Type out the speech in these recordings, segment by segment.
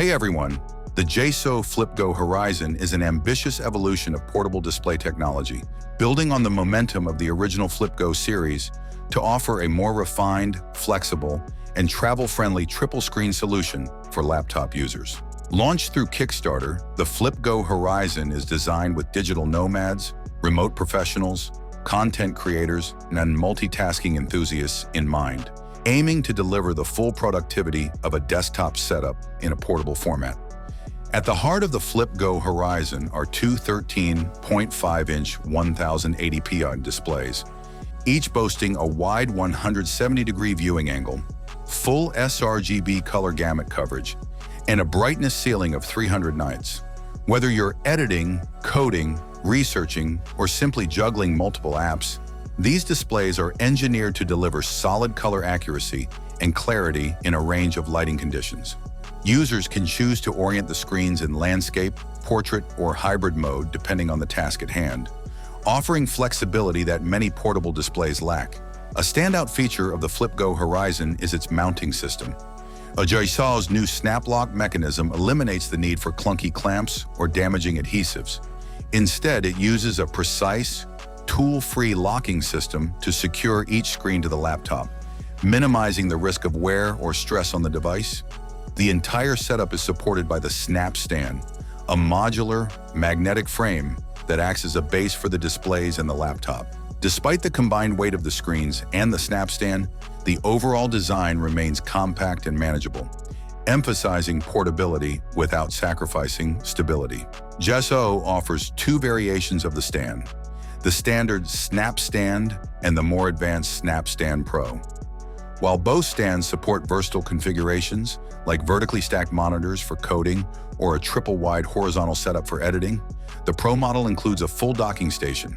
Hey everyone, the JSAUX FlipGo Horizon is an ambitious evolution of portable display technology, building on the momentum of the original FlipGo series to offer a more refined, flexible, and travel-friendly triple-screen solution for laptop users. Launched through Kickstarter, the FlipGo Horizon is designed with digital nomads, remote professionals, content creators, and multitasking enthusiasts in mind, aiming to deliver the full productivity of a desktop setup in a portable format. At the heart of the FlipGo Horizon are two 13.5-inch 1080p displays, each boasting a wide 170-degree viewing angle, full sRGB color gamut coverage, and a brightness ceiling of 300 nits. Whether you're editing, coding, researching, or simply juggling multiple apps, these displays are engineered to deliver solid color accuracy and clarity in a range of lighting conditions. Users can choose to orient the screens in landscape, portrait, or hybrid mode depending on the task at hand, offering flexibility that many portable displays lack. A standout feature of the FlipGo Horizon is its mounting system. A JSAUX new snap lock mechanism eliminates the need for clunky clamps or damaging adhesives. Instead, it uses a precise, tool-free locking system to secure each screen to the laptop, minimizing the risk of wear or stress on the device. The entire setup is supported by the Snap Stand, a modular, magnetic frame that acts as a base for the displays and the laptop. Despite the combined weight of the screens and the Snap Stand, the overall design remains compact and manageable, emphasizing portability without sacrificing stability. JSAUX offers two variations of the stand: the standard Snap Stand and the more advanced Snap Stand Pro. While both stands support versatile configurations, like vertically stacked monitors for coding or a triple-wide horizontal setup for editing, the Pro model includes a full docking station.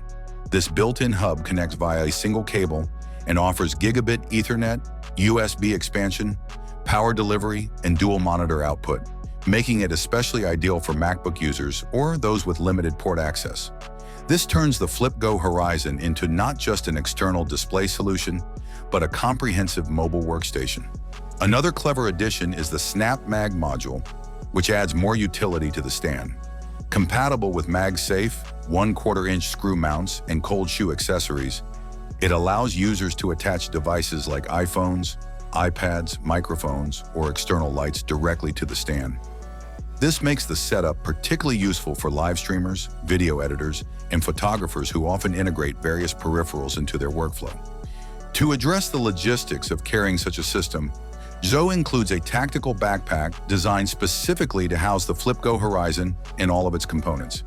This built-in hub connects via a single cable and offers gigabit Ethernet, USB expansion, power delivery, and dual monitor output, making it especially ideal for MacBook users or those with limited port access. This turns the FlipGo Horizon into not just an external display solution, but a comprehensive mobile workstation. Another clever addition is the Snap Mag module, which adds more utility to the stand. Compatible with MagSafe, 1/4-inch screw mounts, and cold shoe accessories, it allows users to attach devices like iPhones, iPads, microphones, or external lights directly to the stand. This makes the setup particularly useful for live streamers, video editors, and photographers who often integrate various peripherals into their workflow. To address the logistics of carrying such a system, JSAUX includes a tactical backpack designed specifically to house the FlipGo Horizon and all of its components.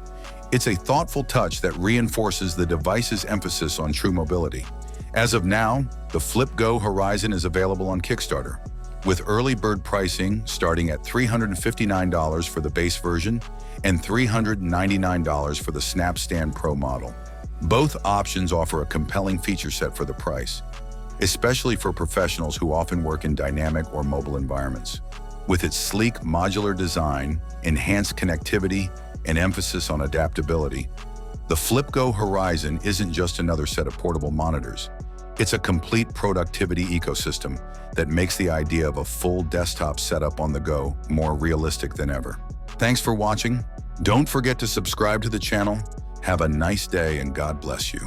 It's a thoughtful touch that reinforces the device's emphasis on true mobility. As of now, the FlipGo Horizon is available on Kickstarter, with early bird pricing starting at $359 for the base version and $399 for the Snap Stand Pro model. Both options offer a compelling feature set for the price, especially for professionals who often work in dynamic or mobile environments. With its sleek modular design, enhanced connectivity, and emphasis on adaptability, the FlipGo Horizon isn't just another set of portable monitors. It's a complete productivity ecosystem that makes the idea of a full desktop setup on the go more realistic than ever. Thanks for watching. Don't forget to subscribe to the channel. Have a nice day and God bless you.